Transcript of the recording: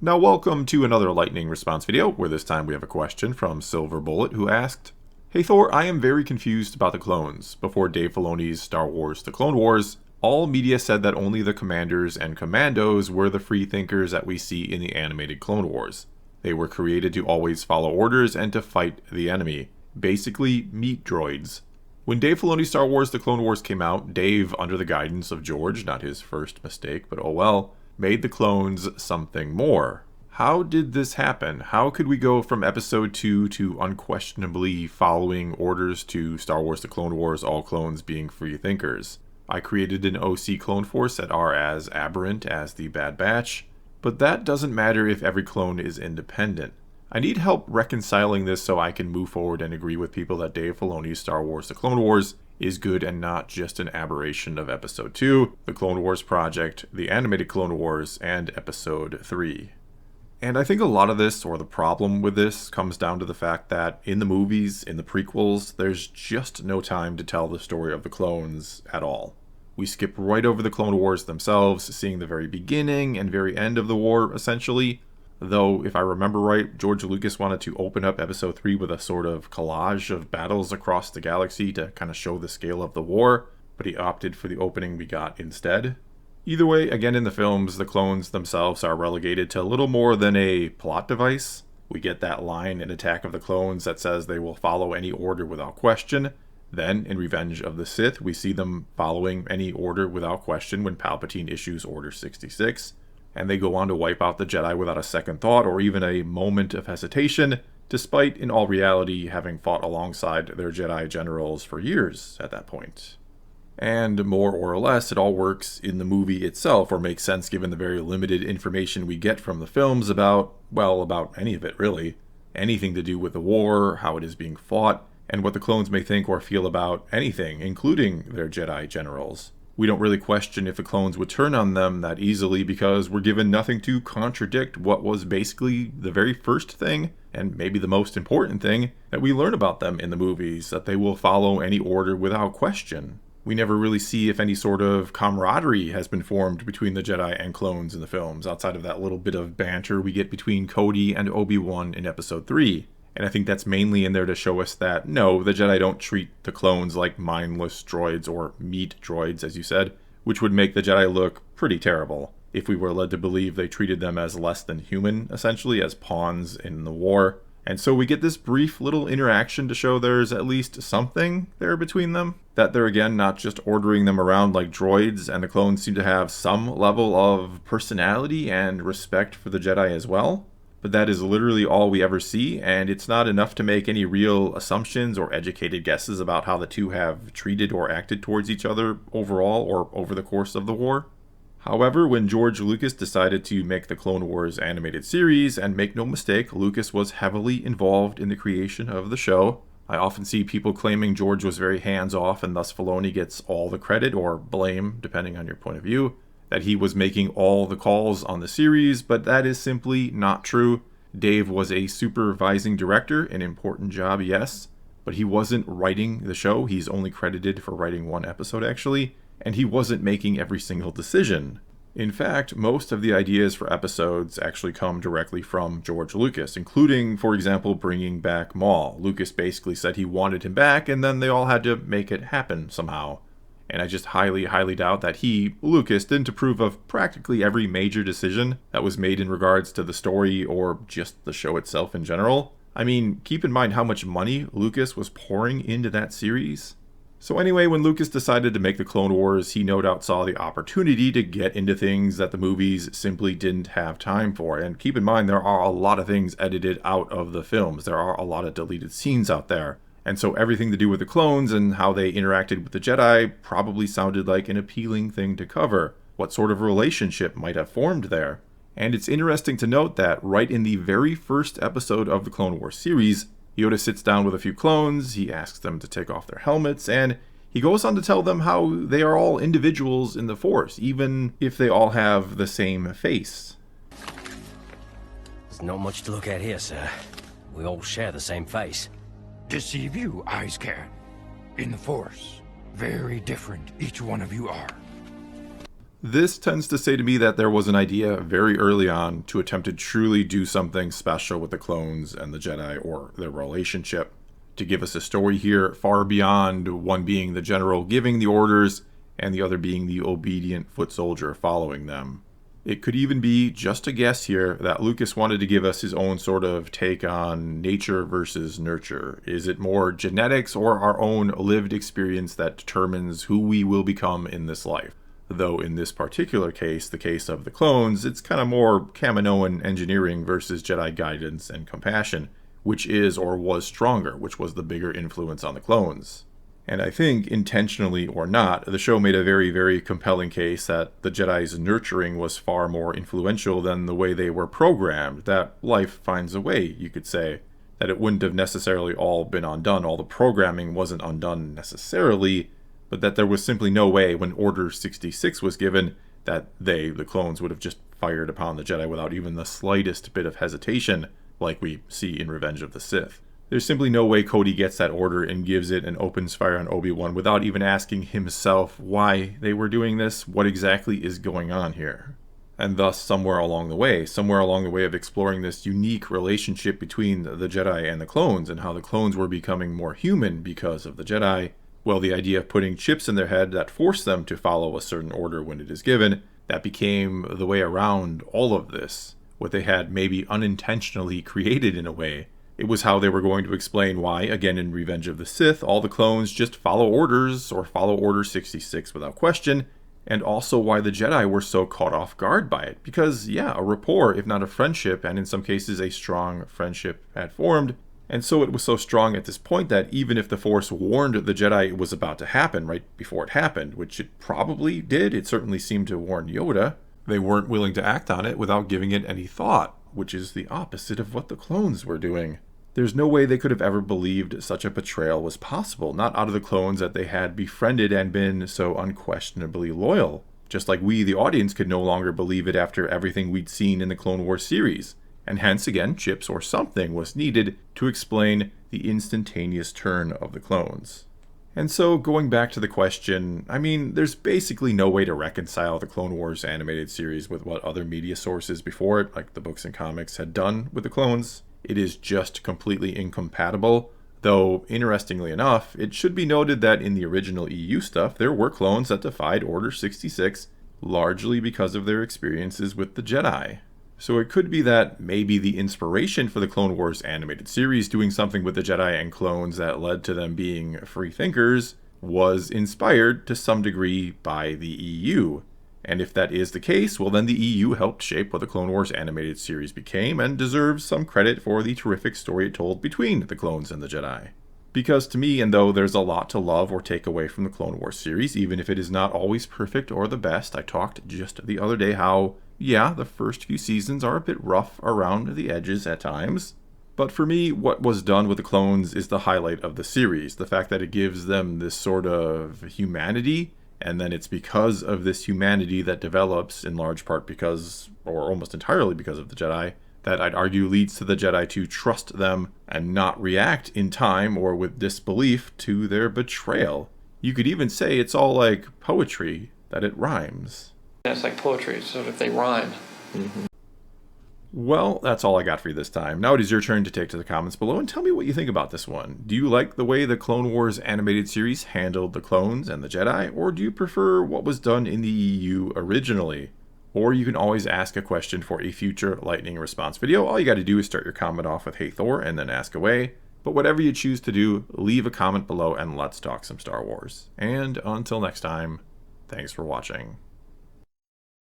Now welcome to another lightning response video, where this time we have a question from Silver Bullet, who asked, "Hey Thor, I am very confused about the clones. Before Dave Filoni's Star Wars The Clone Wars, all media said that only the commanders and commandos were the free thinkers that we see in the animated Clone Wars. They were created to always follow orders and to fight the enemy. Basically, meat droids. When Dave Filoni's Star Wars The Clone Wars came out, Dave, under the guidance of George, not his first mistake, but oh well, made the clones something more. How did this happen? How could we go from episode 2 to unquestionably following orders to Star Wars The Clone Wars, all clones being free thinkers? I created an OC clone force that are as aberrant as the Bad Batch, but that doesn't matter if every clone is independent. I need help reconciling this so I can move forward and agree with people that Dave Filoni's Star Wars The Clone Wars is good and not just an aberration of Episode 2, The Clone Wars Project, The Animated Clone Wars, and Episode 3. And I think a lot of this, or the problem with this, comes down to the fact that in the movies, in the prequels, there's just no time to tell the story of the clones at all. We skip right over the Clone Wars themselves, seeing the very beginning and very end of the war, essentially. Though, if I remember right, George Lucas wanted to open up Episode 3 with a sort of collage of battles across the galaxy to kind of show the scale of the war, but he opted for the opening we got instead. Either way, again in the films, the clones themselves are relegated to little more than a plot device. We get that line in Attack of the Clones that says they will follow any order without question. Then, in Revenge of the Sith, we see them following any order without question when Palpatine issues Order 66. And they go on to wipe out the Jedi without a second thought or even a moment of hesitation, despite, in all reality, having fought alongside their Jedi generals for years at that point. And more or less, it all works in the movie itself, or makes sense given the very limited information we get from the films about any of it really. Anything to do with the war, how it is being fought, and what the clones may think or feel about anything, including their Jedi generals. We don't really question if the clones would turn on them that easily because we're given nothing to contradict what was basically the very first thing, and maybe the most important thing, that we learn about them in the movies, that they will follow any order without question. We never really see if any sort of camaraderie has been formed between the Jedi and clones in the films, outside of that little bit of banter we get between Cody and Obi-Wan in Episode 3. And I think that's mainly in there to show us that, no, the Jedi don't treat the clones like mindless droids, or meat droids, as you said, which would make the Jedi look pretty terrible if we were led to believe they treated them as less than human, essentially, as pawns in the war. And so we get this brief little interaction to show there's at least something there between them, that they're again not just ordering them around like droids, and the clones seem to have some level of personality and respect for the Jedi as well. But that is literally all we ever see, and it's not enough to make any real assumptions or educated guesses about how the two have treated or acted towards each other overall or over the course of the war. However, when George Lucas decided to make the Clone Wars animated series, and make no mistake, Lucas was heavily involved in the creation of the show. I often see people claiming George was very hands-off and thus Filoni gets all the credit or blame, depending on your point of view, that he was making all the calls on the series, but that is simply not true. Dave was a supervising director, an important job, yes, but he wasn't writing the show. He's only credited for writing one episode, actually, and he wasn't making every single decision. In fact, most of the ideas for episodes actually come directly from George Lucas, including, for example, bringing back Maul. Lucas basically said he wanted him back, and then they all had to make it happen somehow. And I just highly, highly doubt that he, Lucas, didn't approve of practically every major decision that was made in regards to the story or just the show itself in general. I mean, keep in mind how much money Lucas was pouring into that series. So anyway, when Lucas decided to make the Clone Wars, he no doubt saw the opportunity to get into things that the movies simply didn't have time for. And keep in mind, there are a lot of things edited out of the films. There are a lot of deleted scenes out there. And so everything to do with the clones and how they interacted with the Jedi probably sounded like an appealing thing to cover. What sort of relationship might have formed there? And it's interesting to note that right in the very first episode of the Clone Wars series, Yoda sits down with a few clones, he asks them to take off their helmets, and he goes on to tell them how they are all individuals in the Force, even if they all have the same face. There's not much to look at here, sir. We all share the same face. Deceive you, eyes can. In the Force, very different each one of you are. This tends to say to me that there was an idea very early on to attempt to truly do something special with the clones and the Jedi or their relationship, to give us a story here far beyond one being the general giving the orders and the other being the obedient foot soldier following them. It could even be just a guess here that Lucas wanted to give us his own sort of take on nature versus nurture. Is it more genetics or our own lived experience that determines who we will become in this life? Though in this particular case, the case of the clones, it's kind of more Kaminoan engineering versus Jedi guidance and compassion, which is or was stronger, which was the bigger influence on the clones. And I think, intentionally or not, the show made a very, very compelling case that the Jedi's nurturing was far more influential than the way they were programmed, that life finds a way, you could say, that it wouldn't have necessarily all been undone, all the programming wasn't undone necessarily, but that there was simply no way when Order 66 was given that they, the clones, would have just fired upon the Jedi without even the slightest bit of hesitation, like we see in Revenge of the Sith. There's simply no way Cody gets that order and gives it and opens fire on Obi-Wan without even asking himself why they were doing this, what exactly is going on here. And thus, somewhere along the way of exploring this unique relationship between the Jedi and the clones and how the clones were becoming more human because of the Jedi, well, the idea of putting chips in their head that force them to follow a certain order when it is given, that became the way around all of this. What they had maybe unintentionally created in a way. It was how they were going to explain why, again in Revenge of the Sith, all the clones just follow orders or follow Order 66 without question, and also why the Jedi were so caught off guard by it. Because, yeah, a rapport, if not a friendship, and in some cases a strong friendship had formed. And so it was so strong at this point that even if the Force warned the Jedi it was about to happen right before it happened, which it probably did, it certainly seemed to warn Yoda, they weren't willing to act on it without giving it any thought, which is the opposite of what the clones were doing. There's no way they could have ever believed such a betrayal was possible, not out of the clones that they had befriended and been so unquestionably loyal. Just like we, the audience, could no longer believe it after everything we'd seen in the Clone Wars series. And hence, again, chips or something was needed to explain the instantaneous turn of the clones. And so, going back to the question, I mean, there's basically no way to reconcile the Clone Wars animated series with what other media sources before it, like the books and comics, had done with the clones. It is just completely incompatible, though, interestingly enough, it should be noted that in the original EU stuff, there were clones that defied Order 66, largely because of their experiences with the Jedi. So it could be that maybe the inspiration for the Clone Wars animated series doing something with the Jedi and clones that led to them being free thinkers was inspired to some degree by the EU. And if that is the case, well then the EU helped shape what the Clone Wars animated series became and deserves some credit for the terrific story it told between the clones and the Jedi. Because to me, and though there's a lot to love or take away from the Clone Wars series, even if it is not always perfect or the best, I talked just the other day how, yeah, the first few seasons are a bit rough around the edges at times. But for me, what was done with the clones is the highlight of the series. The fact that it gives them this sort of humanity, and then it's because of this humanity that develops in large part because, or almost entirely because of the Jedi, that I'd argue leads to the Jedi to trust them and not react in time or with disbelief to their betrayal. You could even say it's all like poetry, that it rhymes. Yeah, it's like poetry, sort of they rhyme. Mm-hmm. Well, that's all I got for you this time. Now it is your turn to take to the comments below and tell me what you think about this one. Do you like the way the Clone Wars animated series handled the clones and the Jedi, or do you prefer what was done in the EU originally? Or you can always ask a question for a future lightning response video. All you got to do is start your comment off with "Hey Thor" and then ask away. But whatever you choose to do, leave a comment below and let's talk some Star Wars. And until next time, thanks for watching.